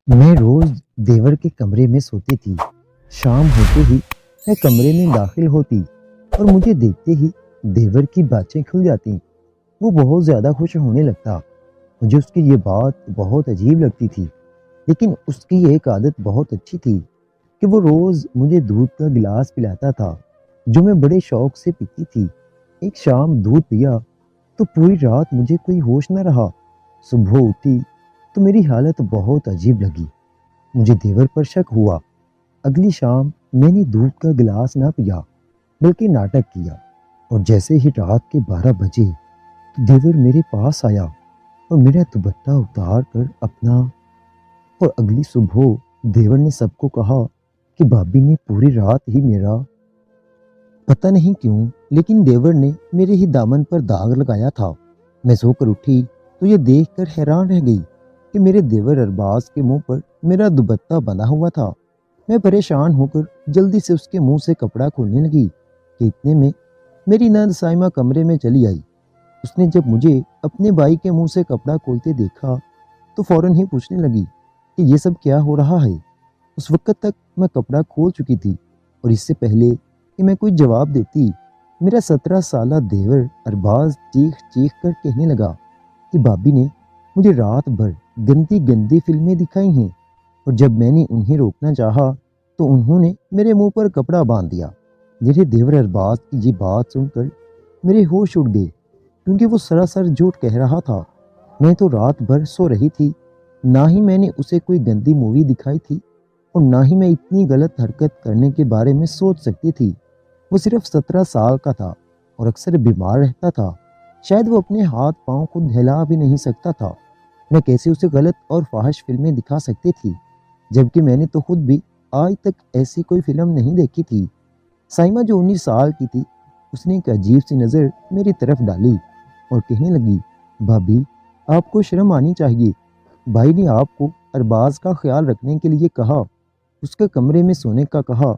मैं रोज देवर के कमरे में सोती थी। शाम होते ही मैं कमरे में दाखिल होती और मुझे देखते ही देवर की बातें खुल जाती। वो बहुत ज्यादा खुश होने लगता। मुझे उसकी ये बात बहुत अजीब लगती थी, लेकिन उसकी एक आदत बहुत अच्छी थी कि वो रोज मुझे दूध का गिलास पिलाता था, जो मैं बड़े शौक से पीती थी। एक शाम दूध पिया तो पूरी रात मुझे कोई होश न रहा। सुबह उठी तो मेरी हालत बहुत अजीब लगी। मुझे देवर पर शक हुआ। अगली शाम मैंने दूध का गिलास ना पिया, बल्कि नाटक किया। और जैसे ही रात के 12 बजे तो देवर मेरे पास आया और मेरा दुपट्टा उतार कर अपना। और अगली सुबह देवर ने सबको कहा कि भाभी ने पूरी रात ही मेरा। पता नहीं क्यों, लेकिन देवर ने मेरे ही दामन पर दाग लगाया था। मैं सोकर उठी तो ये देखकर हैरान रह गई कि मेरे देवर अरबाज के मुंह पर मेरा दुपट्टा बंधा हुआ था। मैं परेशान होकर जल्दी से उसके मुंह से कपड़ा खोलने लगी कि इतने में मेरी नंद साइमा कमरे में चली आई। उसने जब मुझे अपने भाई के मुंह से कपड़ा खोलते देखा तो फौरन ही पूछने लगी कि ये सब क्या हो रहा है। उस वक्त तक मैं कपड़ा खोल चुकी थी और इससे पहले कि मैं कोई जवाब देती, मेरा 17 साला देवर अरबाज चीख चीख कर कहने लगा कि भाभी ने मुझे रात भर गंदी गंदी फिल्में दिखाई हैं, और जब मैंने उन्हें रोकना चाहा तो उन्होंने मेरे मुंह पर कपड़ा बांध दिया। मेरे देवर अरबाज की ये बात सुनकर मेरे होश उड़ गए, क्योंकि वो सरासर झूठ कह रहा था। मैं तो रात भर सो रही थी। ना ही मैंने उसे कोई गंदी मूवी दिखाई थी और ना ही मैं इतनी गलत हरकत करने के बारे में सोच सकती थी। वो सिर्फ 17 साल का था और अक्सर बीमार रहता था। शायद वो अपने हाथ पांव खुद हिला भी नहीं सकता था। मैं कैसे उसे गलत और फाहिश फिल्में दिखा सकती थी, जबकि मैंने तो खुद भी आज तक ऐसी कोई फिल्म नहीं देखी थी। साइमा जो 19 साल की थी, उसने एक अजीब सी नज़र मेरी तरफ डाली और कहने लगी, भाभी आपको शर्म आनी चाहिए। भाई ने आपको अरबाज का ख्याल रखने के लिए कहा, उसके कमरे में सोने का कहा,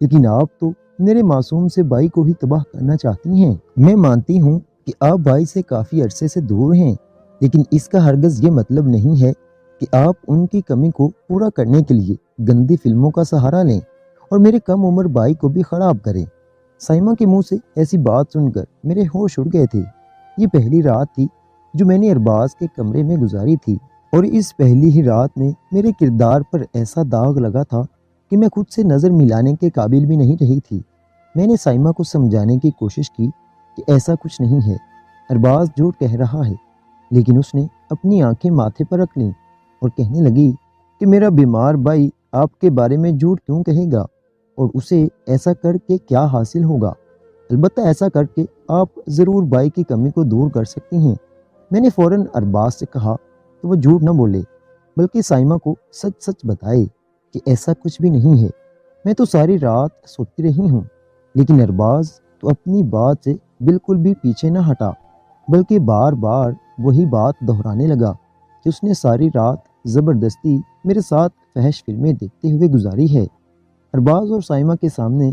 लेकिन आप तो मेरे मासूम से भाई को ही तबाह करना चाहती हैं। मैं मानती हूँ कि आप भाई से काफ़ी अरसे से दूर हैं, लेकिन इसका हरगिज़ ये मतलब नहीं है कि आप उनकी कमी को पूरा करने के लिए गंदी फिल्मों का सहारा लें और मेरे कम उम्र भाई को भी खराब करें। साइमा के मुंह से ऐसी बात सुनकर मेरे होश उड़ गए थे। ये पहली रात थी जो मैंने अरबाज के कमरे में गुजारी थी, और इस पहली ही रात में मेरे किरदार पर ऐसा दाग लगा था कि मैं खुद से नज़र मिलाने के काबिल भी नहीं रही थी। मैंने साइमा को समझाने की कोशिश की कि ऐसा कुछ नहीं है, अरबाज झूठ कह रहा है, लेकिन उसने अपनी आंखें माथे पर रख लीं और कहने लगी कि मेरा बीमार भाई आपके बारे में झूठ क्यों कहेगा, और उसे ऐसा करके क्या हासिल होगा। अलबत्ता ऐसा करके आप ज़रूर भाई की कमी को दूर कर सकती हैं। मैंने फ़ौरन अरबाज से कहा कि वो झूठ न बोले, बल्कि साइमा को सच सच बताए कि ऐसा कुछ भी नहीं है। मैं तो सारी रात सोती रही हूँ। लेकिन अरबाज तो अपनी बात से बिल्कुल भी पीछे न हटा, बल्कि बार बार वही बात दोहराने लगा कि उसने सारी रात ज़बरदस्ती मेरे साथ फहश फिल्में देखते हुए गुजारी है। अरबाज और साइमा के सामने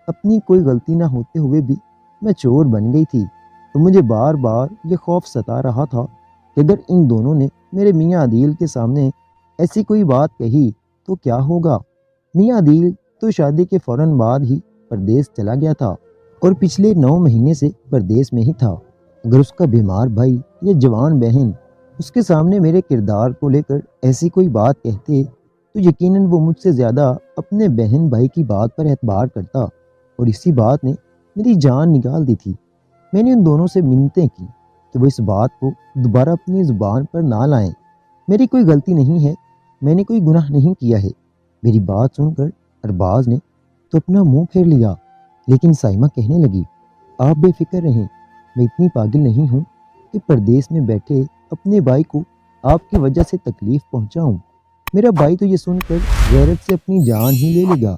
अपनी कोई गलती ना होते हुए भी मैं चोर बन गई थी, और मुझे बार बार ये खौफ सता रहा था कि अगर इन दोनों ने मेरे मियाँ अदील के सामने ऐसी कोई बात कही तो क्या होगा। मियाँ अदील तो शादी के फौरन बाद ही परदेश चला गया था और पिछले 9 महीने से परदेश में ही था। अगर उसका बीमार भाई या जवान बहन उसके सामने मेरे किरदार को लेकर ऐसी कोई बात कहते तो यकीनन वो मुझसे ज़्यादा अपने बहन भाई की बात पर एतबार करता, और इसी बात ने मेरी जान निकाल दी थी। मैंने उन दोनों से मिन्नतें की कि वो इस बात को दोबारा अपनी ज़ुबान पर ना लाएं। मेरी कोई गलती नहीं है, मैंने कोई गुनाह नहीं किया है। मेरी बात सुनकर अरबाज ने तो अपना मुंह फेर लिया, लेकिन साइमा कहने लगी, आप बेफिक्र रहें, मैं इतनी पागल नहीं हूँ कि परदेश में बैठे अपने भाई को आपकी वजह से तकलीफ पहुँचाऊँ। मेरा भाई तो ये सुनकर गैरत से अपनी जान ही ले लेगा।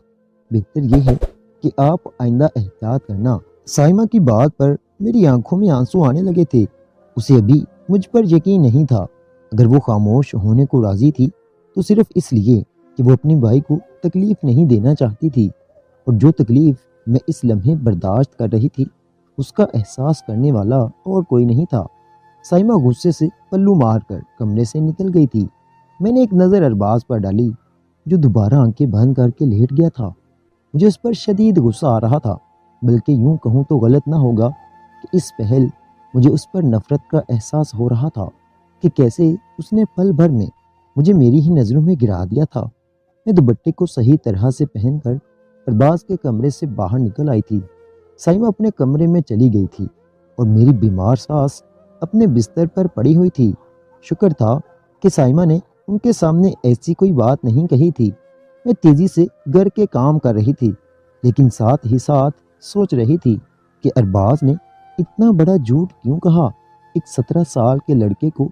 बेहतर यह है कि आप आइंदा एहतियात करना। साइमा की बात पर मेरी आंखों में आंसू आने लगे थे। उसे अभी मुझ पर यकीन नहीं था। अगर वो खामोश होने को राजी थी तो सिर्फ इसलिए कि वो अपने भाई को तकलीफ नहीं देना चाहती थी, और जो तकलीफ मैं इस लम्हे बर्दाश्त कर रही थी उसका एहसास करने वाला और कोई नहीं था। साइमा गुस्से से पल्लू मारकर कमरे से निकल गई थी। میں نے ایک نظر ارباز پر ڈالی جو دوبارہ آنکھیں بند کر کے لیٹ گیا تھا۔ مجھے اس پر شدید غصہ آ رہا تھا، بلکہ یوں کہوں تو غلط نہ ہوگا کہ اس پہل مجھے اس پر نفرت کا احساس ہو رہا تھا کہ کیسے اس نے پل بھر میں مجھے میری ہی نظروں میں گرا دیا تھا۔ میں دوپٹے کو صحیح طرح سے پہن کر ارباز کے کمرے سے باہر نکل آئی تھی۔ سائمہ اپنے کمرے میں چلی گئی تھی اور میری بیمار ساس اپنے بستر پر پڑی ہوئی تھی۔ شکر تھا کہ سائمہ نے ان کے سامنے ایسی کوئی بات نہیں کہی تھی۔ میں تیزی سے گھر کے کام کر رہی تھی، لیکن ساتھ ہی ساتھ سوچ رہی تھی کہ ارباز نے اتنا بڑا جھوٹ کیوں کہا۔ ایک 17 سال کے لڑکے کو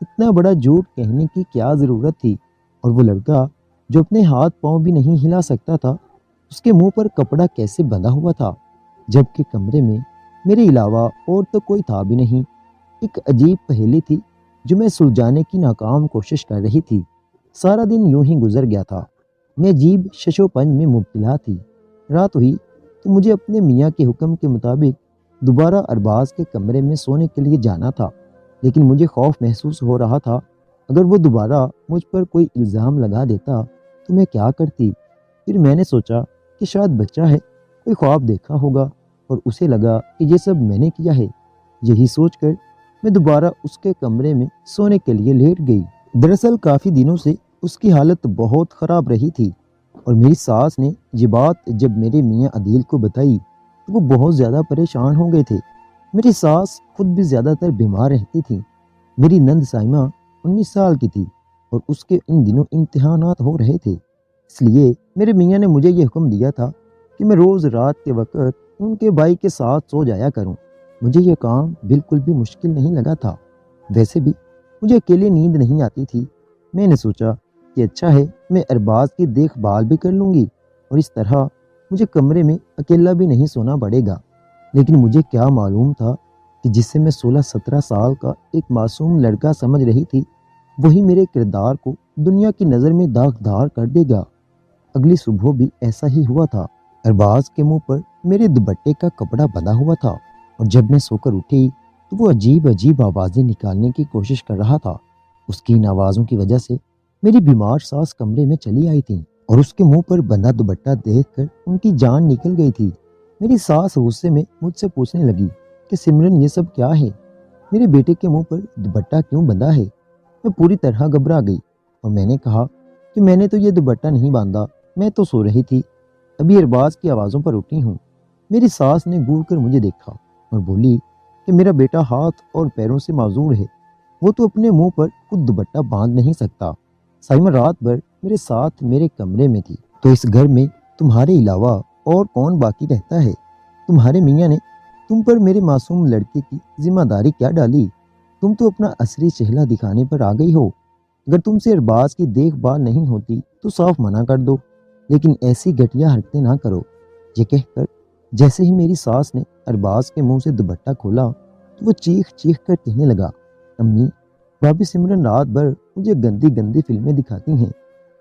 اتنا بڑا جھوٹ کہنے کی کیا ضرورت تھی؟ اور وہ لڑکا جو اپنے ہاتھ پاؤں بھی نہیں ہلا سکتا تھا، اس کے منہ پر کپڑا کیسے بندھا ہوا تھا، جبکہ کمرے میں میرے علاوہ اور تو کوئی تھا بھی نہیں۔ ایک عجیب پہیلی تھی جو میں سلجھانے کی ناکام کوشش کر رہی تھی۔ سارا دن یوں ہی گزر گیا تھا۔ میں عجیب شش و پنج میں مبتلا تھی۔ رات ہوئی تو مجھے اپنے میاں کے حکم کے مطابق دوبارہ ارباز کے کمرے میں سونے کے لیے جانا تھا، لیکن مجھے خوف محسوس ہو رہا تھا اگر وہ دوبارہ مجھ پر کوئی الزام لگا دیتا تو میں کیا کرتی۔ پھر میں نے سوچا کہ شاید بچہ ہے، کوئی خواب دیکھا ہوگا اور اسے لگا کہ یہ سب میں نے کیا ہے۔ یہی سوچ کر میں دوبارہ اس کے کمرے میں سونے کے لیے لیٹ گئی۔ دراصل کافی دنوں سے اس کی حالت بہت خراب رہی تھی، اور میری ساس نے یہ بات جب میرے میاں عدیل کو بتائی تو وہ بہت زیادہ پریشان ہو گئے تھے۔ میری ساس خود بھی زیادہ تر بیمار رہتی تھی۔ میری نند سائمہ 19 سال کی تھی اور اس کے ان دنوں امتحانات ہو رہے تھے، اس لیے میرے میاں نے مجھے یہ حکم دیا تھا کہ میں روز رات کے وقت ان کے بھائی کے ساتھ سو جایا کروں۔ مجھے یہ کام بالکل بھی مشکل نہیں لگا تھا۔ ویسے بھی مجھے اکیلے نیند نہیں آتی تھی۔ میں نے سوچا کہ اچھا ہے، میں ارباز کی دیکھ بھال بھی کر لوں گی اور اس طرح مجھے کمرے میں اکیلا بھی نہیں سونا پڑے گا۔ لیکن مجھے کیا معلوم تھا کہ جسے میں 16-17 سال کا ایک معصوم لڑکا سمجھ رہی تھی، وہی میرے کردار کو دنیا کی نظر میں داغدار کر دے گا۔ اگلی صبح بھی ایسا ہی ہوا تھا۔ ارباز کے منہ پر میرے دوپٹے کا کپڑا بندھا ہوا تھا، اور جب میں سو کر اٹھی تو وہ عجیب آوازیں نکالنے کی کوشش کر رہا تھا۔ اس کی ان آوازوں کی وجہ سے میری بیمار ساس کمرے میں چلی آئی تھی اور اس کے منہ پر بندھا دوپٹہ دیکھ کر ان کی جان نکل گئی تھی۔ میری ساس غصے میں مجھ سے پوچھنے لگی کہ سمرن یہ سب کیا ہے؟ میرے بیٹے کے منہ پر دوپٹہ کیوں بندھا ہے؟ میں پوری طرح گھبرا گئی اور میں نے کہا کہ میں نے تو یہ دوپٹہ نہیں باندھا، میں تو سو رہی تھی، ابھی ارباز کی آوازوں پر اٹھی ہوں۔ میری ساس نے گھور کر مجھے دیکھا اور بولی کہ میرا بیٹا ہاتھ اور پیروں سے معذور ہے، وہ تو اپنے منہ پر خود دوپٹہ باندھ نہیں سکتا۔ سائمہ رات بھر میرے ساتھ میرے کمرے میں تھی، تو اس گھر میں تمہارے علاوہ اور کون باقی رہتا ہے؟ تمہارے میاں نے تم پر میرے معصوم لڑکے کی ذمہ داری کیا ڈالی؟ تم تو اپنا اصلی چہرہ دکھانے پر آ گئی ہو۔ اگر تم سے ارباز کی دیکھ بھال نہیں ہوتی تو صاف منع کر دو، لیکن ایسی گھٹیا حرکتیں نہ کرو۔ یہ کہہ کر جیسے ہی میری ساس نے ارباز کے منہ سے دوپٹہ کھولا تو وہ چیخ چیخ کر کہنے لگا، امی، بھابی سمرن رات بھر مجھے گندی فلمیں دکھاتی ہیں،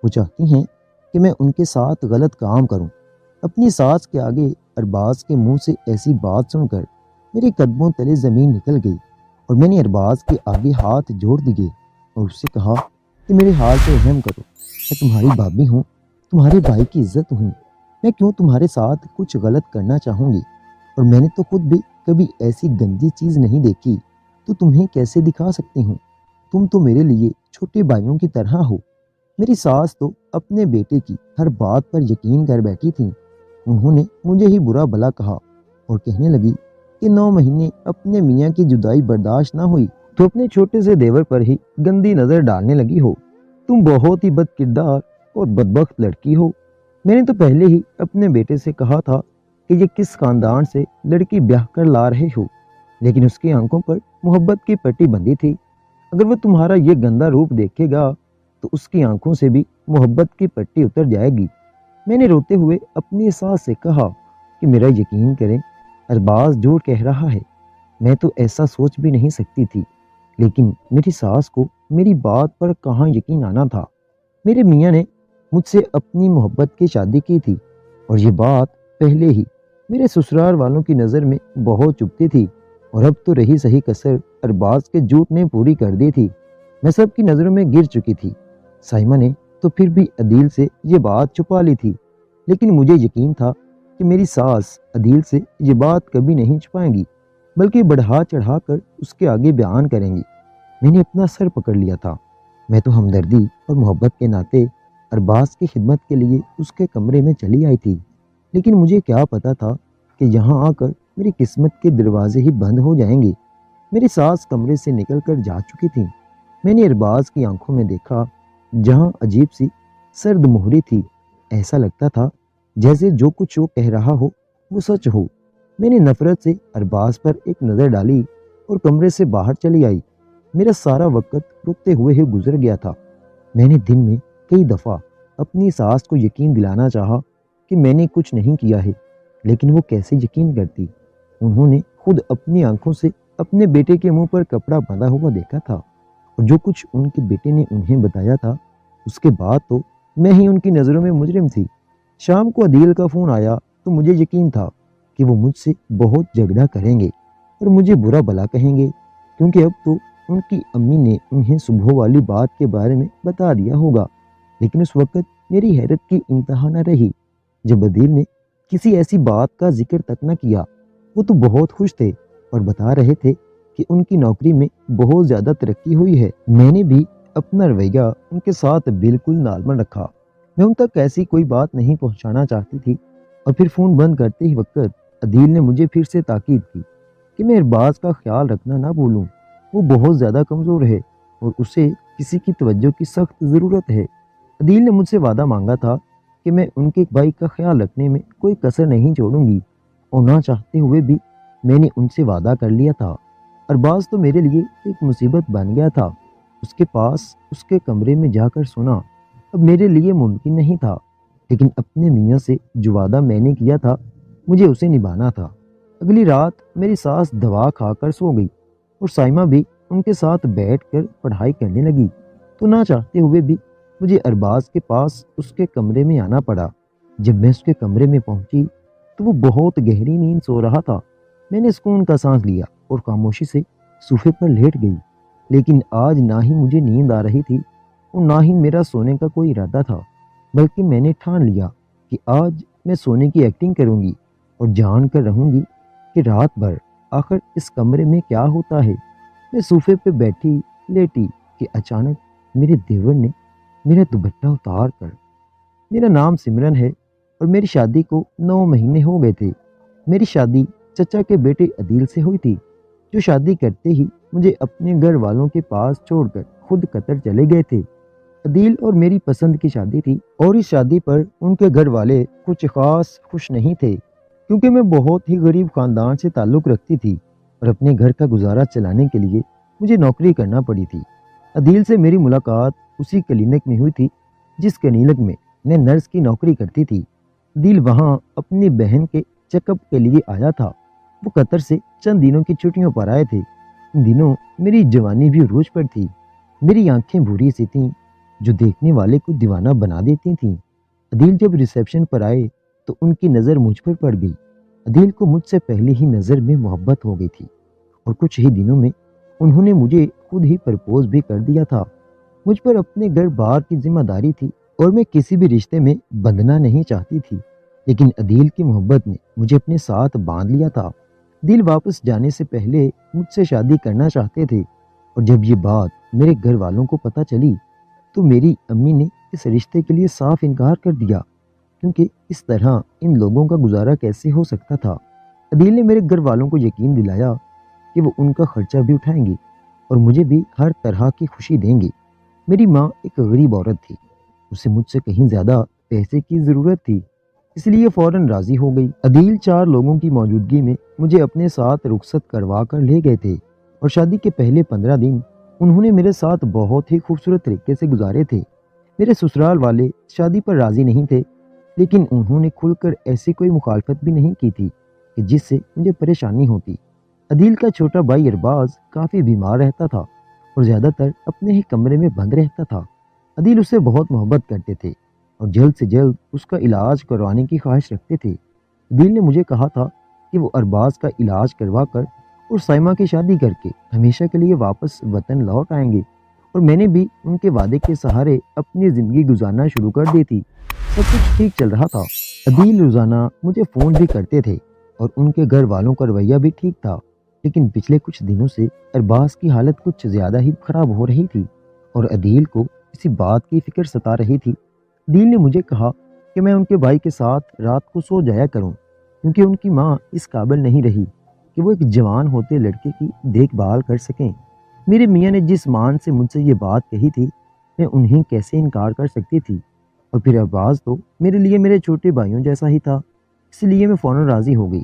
وہ چاہتی ہیں کہ میں ان کے ساتھ غلط کام کروں۔ اپنی ساس کے آگے ارباز کے منہ سے ایسی بات سن کر میرے قدموں تلے زمین نکل گئی، اور میں نے ارباز کے آگے ہاتھ جوڑ دیے اور اس سے کہا کہ میرے حال سے رحم کرو، میں تمہاری بھابی ہوں، تمہارے بھائی کی عزت ہوں، میں کیوں تمہارے ساتھ کچھ غلط کرنا چاہوں گی؟ اور میں نے تو خود بھی کبھی ایسی گندی چیز نہیں دیکھی، تو تمہیں کیسے دکھا سکتی ہوں؟ تم تو میرے لیے چھوٹے بھائیوں کی طرح ہو۔ میری ساس تو اپنے بیٹے کی ہر بات پر یقین کر بیٹھی تھیں۔ انہوں نے مجھے ہی برا بھلا کہا اور کہنے لگی کہ 9 مہینے اپنے میاں کی جدائی برداشت نہ ہوئی تو اپنے چھوٹے سے دیور پر ہی گندی نظر ڈالنے لگی ہو۔ تم بہت ہی بد کردار اور بدبخت لڑکی ہو۔ میں نے تو پہلے ہی اپنے بیٹے سے کہا تھا کہ یہ کس خاندان سے لڑکی بیاہ کر لا رہے ہو، لیکن اس کی آنکھوں پر محبت کی پٹی بندھی تھی۔ اگر وہ تمہارا یہ گندا روپ دیکھے گا تو اس کی آنکھوں سے بھی محبت کی پٹی اتر جائے گی۔ میں نے روتے ہوئے اپنی ساس سے کہا کہ میرا یقین کریں، ارباز جھوٹ کہہ رہا ہے، میں تو ایسا سوچ بھی نہیں سکتی تھی، لیکن میری ساس کو میری بات پر کہاں یقین آنا تھا۔ میرے میاں نے مجھ سے اپنی محبت کی شادی کی تھی، اور یہ بات پہلے ہی میرے سسرال والوں کی نظر میں بہت چبھتی تھی، اور اب تو رہی صحیح کسر ارباز کے جھوٹ نے پوری کر دی تھی۔ میں سب کی نظروں میں گر چکی تھی۔ साइमा ने तो फिर भी अदील से ये बात छुपा ली थी, लेकिन मुझे यकीन था कि मेरी सास अदील से ये बात कभी नहीं छुपाएंगी, बल्कि बढ़ा चढ़ा कर उसके आगे बयान करेंगी। मैंने अपना सर पकड़ लिया था। मैं तो हमदर्दी और मोहब्बत के नाते अरबाज की खिदमत के लिए उसके कमरे में चली आई थी, लेकिन मुझे क्या पता था कि यहाँ आकर मेरी किस्मत के दरवाजे ही बंद हो जाएंगे। मेरी सास कमरे से निकल कर जा चुकी थी। मैंने अरबाज की आंखों में देखा, जहाँ अजीब सी सर्द मोहरी थी। ऐसा लगता था जैसे जो कुछ वो कह रहा हो वो सच हो। मैंने नफरत से अरबाज पर एक नज़र डाली और कमरे से बाहर चली आई। मेरा सारा वक्त रुकते हुए ही गुजर गया था। मैंने दिन में कई दफ़ा अपनी सास को यकीन दिलाना चाहा कि मैंने कुछ नहीं किया है, लेकिन वो कैसे यकीन करती। उन्होंने खुद अपनी आंखों से अपने बेटे के मुंह पर कपड़ा बंधा हुआ देखा था, और जो कुछ उनके बेटे ने उन्हें बताया था, उसके बाद तो मैं ही उनकी नज़रों में मुजरिम थी। शाम को अदील का फ़ोन आया तो मुझे यकीन था कि वो मुझसे बहुत झगड़ा करेंगे और मुझे बुरा भला कहेंगे, क्योंकि अब तो उनकी अम्मी ने उन्हें सुबह वाली बात के बारे में बता दिया होगा। लेकिन उस वक्त मेरी हैरत की इंतहा न रही जब अदील ने किसी ऐसी बात का जिक्र तक न किया। वो तो बहुत खुश थे और बता रहे थे कि उनकी नौकरी में बहुत ज़्यादा तरक्की हुई है। मैंने भी अपना रवैया उनके साथ बिल्कुल नॉर्मल रखा। मैं उन तक ऐसी कोई बात नहीं पहुंचाना चाहती थी। और फिर फ़ोन बंद करते ही वक्त अदील ने मुझे फिर से ताकीद की कि मैं अरबाज का ख्याल रखना ना भूलूं। वो बहुत ज़्यादा कमज़ोर है और उसे किसी की तवज्जो की सख्त ज़रूरत है। अदील ने मुझसे वादा मांगा था कि मैं उनके भाई का ख्याल रखने में कोई कसर नहीं छोड़ूंगी, और ना चाहते हुए भी मैंने उनसे वादा कर लिया था। अरबाज तो मेरे लिए एक मुसीबत बन गया था। उसके पास उसके कमरे में जाकर सोना अब मेरे लिए मुमकिन नहीं था, लेकिन अपने मियाँ से जो वादा मैंने किया था मुझे उसे निभाना था। अगली रात मेरी सास दवा खाकर सो गई और साइमा भी उनके साथ बैठकर पढ़ाई करने लगी। तो ना चाहते हुए भी मुझे अरबाज के पास उसके कमरे में आना पड़ा। जब मैं उसके कमरे में पहुंची तो वो बहुत गहरी नींद सो रहा था। मैंने सुकून का सांस लिया और खामोशी से सोफे पर लेट गई। लेकिन आज ना ही मुझे नींद आ रही थी और ना ही मेरा सोने का कोई इरादा था, बल्कि मैंने ठान लिया कि आज मैं सोने की एक्टिंग करूंगी और जान कर रहूंगी कि रात भर आखिर इस कमरे में क्या होता है। मैं सोफे पे बैठी लेटी कि अचानक मेरे देवर ने मेरा दुपट्टा उतार कर, मेरा नाम सिमरन है और मेरी शादी को 9 महीने हो गए थे। मेरी शादी चचा के बेटे अदील से हुई थी, जो शादी करते ही मुझे अपने घर वालों के पास छोड़कर खुद कतर चले गए थे। अदील और मेरी पसंद की शादी थी और इस शादी पर उनके घर वाले कुछ खास खुश नहीं थे, क्योंकि मैं बहुत ही गरीब खानदान से ताल्लुक़ रखती थी और अपने घर का गुजारा चलाने के लिए मुझे नौकरी करना पड़ी थी। अदील से मेरी मुलाकात उसी क्लिनिक में हुई थी जिस क्लिनिक में मैं नर्स की नौकरी करती थी। अदील वहाँ अपनी बहन के चेकअप के लिए आया था। वो कतर से चंद दिनों की छुट्टियों पर आए थे। इन दिनों मेरी जवानी भी उरूज पर थी। मेरी आंखें भूरी सी थीं, जो देखने वाले को दीवाना बना देती थीं। अदील जब रिसेप्शन पर आए तो उनकी नज़र मुझ पर पड़ गई। अदील को मुझसे पहले ही नज़र में मोहब्बत हो गई थी और कुछ ही दिनों में उन्होंने मुझे खुद ही प्रपोज भी कर दिया था। मुझ पर अपने घर बार की जिम्मेदारी थी और मैं किसी भी रिश्ते में बंधना नहीं चाहती थी, लेकिन अदील की मोहब्बत ने मुझे अपने साथ बांध लिया था। दिल वापस जाने से पहले मुझसे शादी करना चाहते थे, और जब ये बात मेरे घर वालों को पता चली तो मेरी अम्मी ने इस रिश्ते के लिए साफ इनकार कर दिया, क्योंकि इस तरह इन लोगों का गुजारा कैसे हो सकता था। अदील ने मेरे घर वालों को यकीन दिलाया कि वो उनका खर्चा भी उठाएंगे और मुझे भी हर तरह की खुशी देंगे। मेरी माँ एक गरीब औरत थी, उसे मुझसे कहीं ज़्यादा पैसे की ज़रूरत थी, इसलिए फ़ौरन राज़ी हो गई। अदील 4 लोगों की मौजूदगी में मुझे अपने साथ रुखसत करवा कर ले गए थे और शादी के पहले 15 दिन उन्होंने मेरे साथ बहुत ही खूबसूरत तरीके से गुजारे थे। मेरे ससुराल वाले शादी पर राज़ी नहीं थे, लेकिन उन्होंने खुलकर ऐसी कोई मुखालफत भी नहीं की थी कि जिससे मुझे परेशानी होती। अदील का छोटा भाई अरबाज काफ़ी बीमार रहता था और ज़्यादातर अपने ही कमरे में बंद रहता था। अदील उससे बहुत मोहब्बत करते थे और जल्द से जल्द उसका इलाज करवाने की ख्वाहिश रखते थे। अदील ने मुझे कहा था कि वो अरबाज का इलाज करवा कर और साइमा की शादी करके हमेशा के लिए वापस वतन लौट आएंगे اور میں نے بھی ان کے وعدے کے سہارے اپنی زندگی گزارنا شروع کر دی تھی۔ سب کچھ ٹھیک چل رہا تھا۔ عدیل روزانہ مجھے فون بھی کرتے تھے اور ان کے گھر والوں کا رویہ بھی ٹھیک تھا، لیکن پچھلے کچھ دنوں سے ارباز کی حالت کچھ زیادہ ہی خراب ہو رہی تھی اور عدیل کو کسی بات کی فکر ستا رہی تھی۔ عدیل نے مجھے کہا کہ میں ان کے بھائی کے ساتھ رات کو سو جایا کروں، کیونکہ ان کی ماں اس قابل نہیں رہی کہ وہ ایک جوان ہوتے لڑکے کی دیکھ بھال کر سکیں۔ میرے میاں نے جس مان سے مجھ سے یہ بات کہی تھی، میں انہیں کیسے انکار کر سکتی تھی؟ اور پھر ارباز تو میرے لیے میرے چھوٹے بھائیوں جیسا ہی تھا، اس لیے میں فوراً راضی ہو گئی۔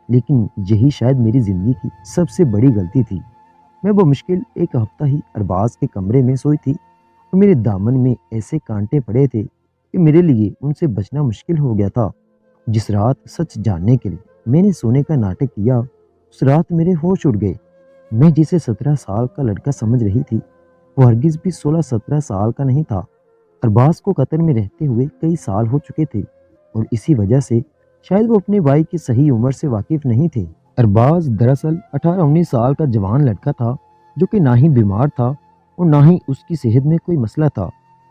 لیکن یہی شاید میری زندگی کی سب سے بڑی غلطی تھی۔ میں بمشکل ایک ہفتہ ہی ارباز کے کمرے میں سوئی تھی اور میرے دامن میں ایسے کانٹے پڑے تھے کہ میرے لیے ان سے بچنا مشکل ہو گیا تھا۔ جس رات سچ جاننے کے لیے میں نے سونے کا ناٹک کیا، اس رات میرے ہوش اڑ گئے۔ میں جسے 17 سال کا لڑکا سمجھ رہی تھی، وہ ہرگز بھی 16-17 سال کا نہیں تھا۔ ارباز کو قطر میں رہتے ہوئے کئی سال ہو چکے تھے اور اسی وجہ سے شاید وہ اپنے بھائی کی صحیح عمر سے واقف نہیں تھے۔ ارباز دراصل 18-19 سال کا جوان لڑکا تھا، جو کہ نہ ہی بیمار تھا اور نہ ہی اس کی صحت میں کوئی مسئلہ تھا۔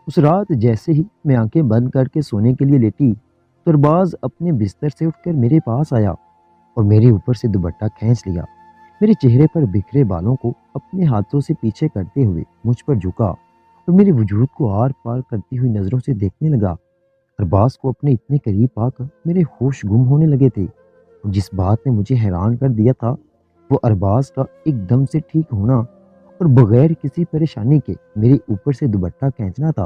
اس رات جیسے ہی میں آنکھیں بند کر کے سونے کے لیے لیٹی تو ارباز اپنے بستر سے اٹھ کر میرے پاس آیا اور میرے اوپر سے دوپٹہ کھینچ لیا۔ میرے چہرے پر بکھرے بالوں کو اپنے ہاتھوں سے پیچھے کرتے ہوئے مجھ پر جھکا اور میرے وجود کو آر پار کرتی ہوئی نظروں سے دیکھنے لگا۔ ارباز کو اپنے اتنے قریب پا کر میرے ہوش گم ہونے لگے تھے اور جس بات نے مجھے حیران کر دیا تھا وہ ارباز کا ایک دم سے ٹھیک ہونا اور بغیر کسی پریشانی کے میرے اوپر سے دوپٹہ کھینچنا تھا۔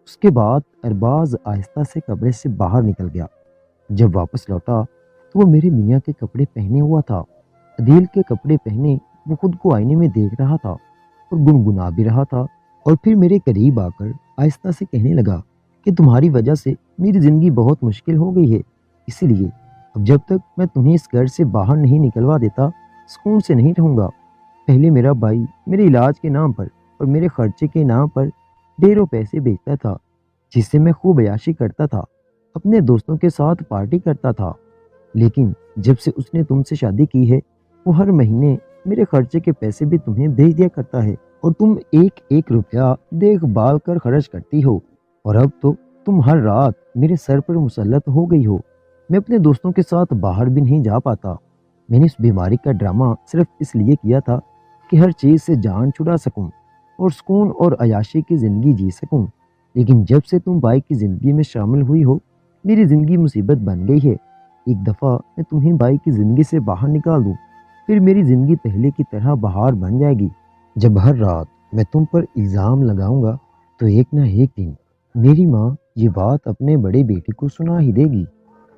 اس کے بعد ارباز آہستہ سے کمرے سے باہر نکل گیا۔ جب واپس لوٹا تو وہ میرے میاں کے کپڑے پہنے ہوا تھا۔ عدیل کے کپڑے پہنے وہ خود کو آئینے میں دیکھ رہا تھا اور گنگنا بھی رہا تھا، اور پھر میرے قریب آ کر آہستہ سے کہنے لگا کہ تمہاری وجہ سے میری زندگی بہت مشکل ہو گئی ہے، اسی لیے اب جب تک میں تمہیں اس گھر سے باہر نہیں نکلوا دیتا سکون سے نہیں رہوں گا۔ پہلے میرا بھائی میرے علاج کے نام پر اور میرے خرچے کے نام پر ڈھیروں پیسے بیچتا تھا، جس سے میں خوب عیاشی کرتا تھا، اپنے دوستوں کے ساتھ پارٹی کرتا تھا۔ لیکن جب سے اس نے تم سے شادی کی ہے، وہ ہر مہینے میرے خرچے کے پیسے بھی تمہیں بھیج دیا کرتا ہے اور تم ایک ایک روپیہ دیکھ بھال کر خرچ کرتی ہو، اور اب تو تم ہر رات میرے سر پر مسلط ہو گئی ہو۔ میں اپنے دوستوں کے ساتھ باہر بھی نہیں جا پاتا۔ میں نے اس بیماری کا ڈرامہ صرف اس لیے کیا تھا کہ ہر چیز سے جان چھڑا سکوں اور سکون اور عیاشی کی زندگی جی سکوں، لیکن جب سے تم بھائی کی زندگی میں شامل ہوئی ہو میری زندگی مصیبت بن گئی ہے۔ ایک دفعہ میں تمہیں بھائی کی زندگی سے باہر نکال دوں، پھر میری زندگی پہلے کی طرح بہار بن جائے گی۔ جب ہر رات میں تم پر الزام لگاؤں گا تو ایک نہ ایک دن میری ماں یہ بات اپنے بڑے بیٹے کو سنا ہی دے گی،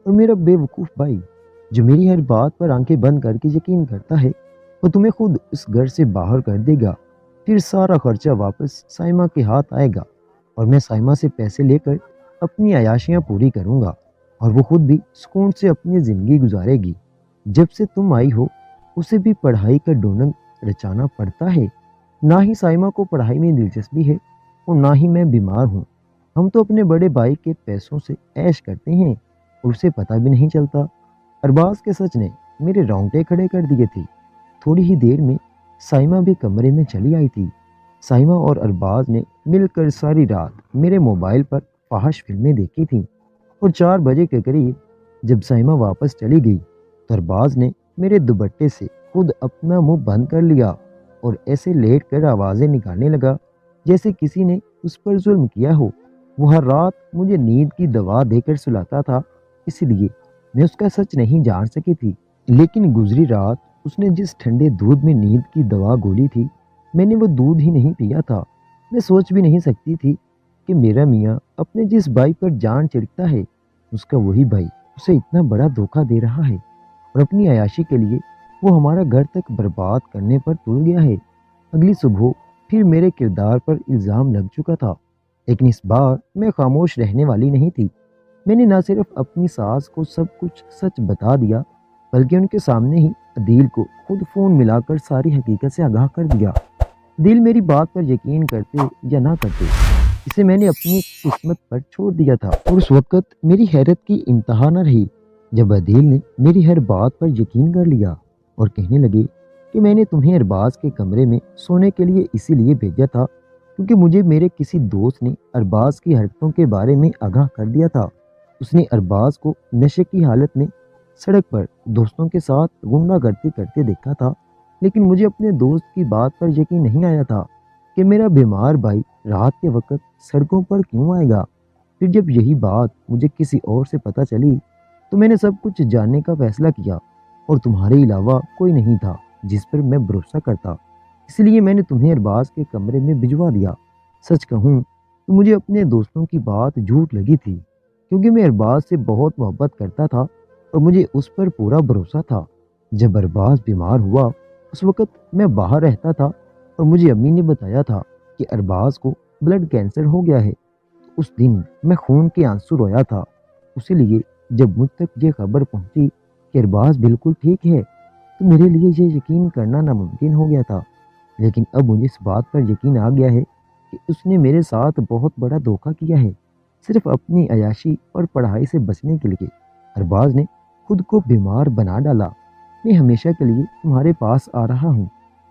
اور میرا بے وقوف بھائی جو میری ہر بات پر آنکھیں بند کر کے یقین کرتا ہے وہ تمہیں خود اس گھر سے باہر کر دے گا۔ پھر سارا خرچہ واپس سائمہ کے ہاتھ آئے گا اور میں سائمہ سے پیسے لے کر اپنی عیاشیاں پوری کروں گا اور وہ خود بھی سکون سے اپنی زندگی گزارے گی۔ جب سے تم آئی ہو اسے بھی پڑھائی کا ڈونگ رچانا پڑتا ہے، نہ ہی سائمہ کو پڑھائی میں دلچسپی ہے اور نہ ہی میں بیمار ہوں۔ ہم تو اپنے بڑے بھائی کے پیسوں سے عیش کرتے ہیں اور اسے پتہ بھی نہیں چلتا۔ ارباز کے سچ نے میرے رونگٹے کھڑے کر دیے تھے۔ تھوڑی ہی دیر میں سائمہ بھی کمرے میں چلی آئی تھی۔ سائمہ اور ارباز نے مل کر ساری رات میرے موبائل پر فحش فلمیں دیکھی تھیں، اور 4 بجے کے قریب جب سائمہ واپس چلی گئی تو ارباز نے میرے دوپٹے سے خود اپنا منہ بند کر لیا اور ایسے لیٹ کر آوازیں نکالنے لگا جیسے کسی نے اس پر ظلم کیا ہو۔ وہ ہر رات مجھے نیند کی دوا دے کر سلاتا تھا، اس لیے میں اس کا سچ نہیں جان سکی تھی، لیکن گزری رات اس نے جس ٹھنڈے دودھ میں نیند کی دوا گولی تھی میں نے وہ دودھ ہی نہیں پیا تھا۔ میں سوچ بھی نہیں سکتی تھی کہ میرا میاں اپنے جس بھائی پر جان چھڑکتا ہے اس کا وہی بھائی اسے اتنا بڑا دھوکہ دے رہا ہے، اور اپنی عیاشی کے لیے وہ ہمارا گھر تک برباد کرنے پر تل گیا ہے۔ اگلی صبح پھر میرے کردار پر الزام لگ چکا تھا، لیکن اس بار میں خاموش رہنے والی نہیں تھی۔ میں نے نہ صرف اپنی ساس کو سب کچھ سچ بتا دیا بلکہ ان کے سامنے ہی عدیل کو خود فون ملا کر ساری حقیقت سے آگاہ کر دیا۔ عدیل میری بات پر یقین کرتے یا نہ کرتے اسے میں نے اپنی قسمت پر چھوڑ دیا تھا، اور اس وقت میری حیرت کی انتہا نہ رہی جب عدیل نے میری ہر بات پر یقین کر لیا اور کہنے لگے کہ میں نے تمہیں ارباز کے کمرے میں سونے کے لیے اسی لیے بھیجا تھا क्योंकि मुझे मेरे किसी दोस्त ने अरबाज की हरकतों के बारे में आगाह कर दिया था। उसने अरबाज को नशे की हालत में सड़क पर दोस्तों के साथ गुंडागर्दी करते देखा था, लेकिन मुझे अपने दोस्त की बात पर यकीन नहीं आया था कि मेरा बीमार भाई रात के वक्त सड़कों पर क्यों आएगा। फिर जब यही बात मुझे किसी और से पता चली तो मैंने सब कुछ जानने का फैसला किया, और तुम्हारे अलावा कोई नहीं था जिस पर मैं भरोसा करता। इसलिए मैंने तुम्हें अरबाज के कमरे में भिजवा दिया। सच कहूँ तो मुझे अपने दोस्तों की बात झूठ लगी थी, क्योंकि मैं अरबाज से बहुत मोहब्बत करता था और मुझे उस पर पूरा भरोसा था। जब अरबाज बीमार हुआ उस वक्त मैं बाहर रहता था और मुझे अम्मी ने बताया था कि अरबाज को ब्लड कैंसर हो गया है। उस दिन मैं खून के आंसू रोया था। इसीलिए जब मुझ तक ये खबर पहुंची कि अरबाज बिल्कुल ठीक है तो मेरे लिए ये यकीन करना नामुमकिन हो गया था। लेकिन अब मुझे इस बात पर यकीन आ गया है कि उसने मेरे साथ बहुत बड़ा धोखा किया है, सिर्फ अपनी अयाशी और पढ़ाई से बचने के लिए। अरबाज ने खुद को बीमार बना डाला। मैं हमेशा के लिए तुम्हारे पास आ रहा हूँ,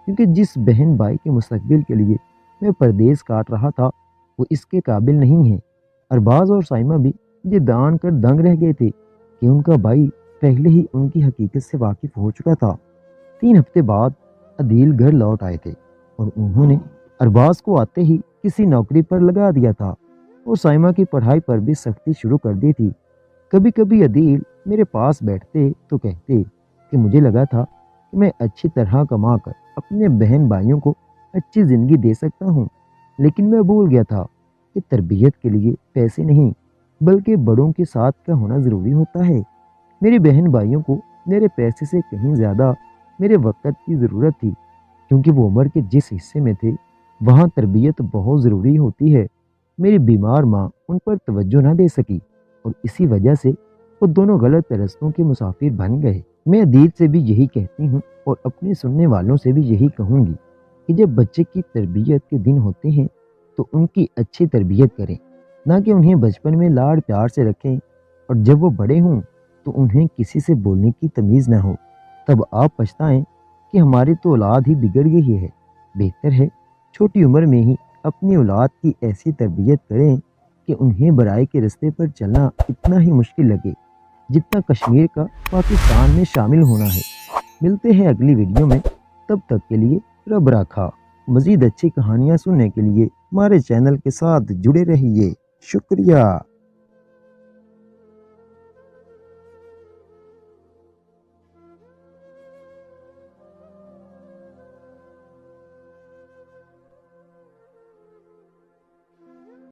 क्योंकि जिस बहन भाई के मुस्तकबिल के लिए मैं परदेश काट रहा था वो इसके काबिल नहीं है। अरबाज और साइमा भी ये दान कर दंग रह गए थे कि उनका भाई पहले ही उनकी हकीकत से वाकिफ हो चुका था। 3 हफ्ते बाद अदील घर लौट आए थे और उन्होंने अरबाज को आते ही किसी नौकरी पर लगा दिया था और साइमा की पढ़ाई पर भी सख्ती शुरू कर दी थी। कभी कभी अदील मेरे पास बैठते तो कहते कि मुझे लगा था कि मैं अच्छी तरह कमा कर अपने बहन भाइयों को अच्छी ज़िंदगी दे सकता हूँ, लेकिन मैं भूल गया था कि तरबियत के लिए पैसे नहीं बल्कि बड़ों के साथ का होना ज़रूरी होता है। मेरे बहन भाइयों को मेरे पैसे से कहीं ज़्यादा मेरे वक़्त की ज़रूरत थी, क्योंकि वो उम्र के जिस हिस्से में थे वहाँ तरबियत बहुत ज़रूरी होती है। मेरी बीमार माँ उन पर तवज्जो न दे सकी और इसी वजह से वो दोनों गलत रास्तों के मुसाफिर बन गए। मैं अदील से भी यही कहती हूँ और अपने सुनने वालों से भी यही कहूँगी कि जब बच्चे की तरबियत के दिन होते हैं तो उनकी अच्छी तरबियत करें, ना कि उन्हें बचपन में लाड़ प्यार से रखें और जब वो बड़े हों तो उन्हें किसी से बोलने की तमीज़ ना हो। तब आप पछताएं कि हमारी तो औलाद ही बिगड़ गई है। बेहतर है छोटी उम्र में ही अपनी औलाद की ऐसी तरबियत करें कि उन्हें बुराई के रास्ते पर चलना इतना ही मुश्किल लगे जितना कश्मीर का पाकिस्तान में शामिल होना है। मिलते हैं अगली वीडियो में, तब तक के लिए रब राखा। मज़ीद अच्छी कहानियाँ सुनने के लिए हमारे चैनल के साथ जुड़े रहिए। शुक्रिया।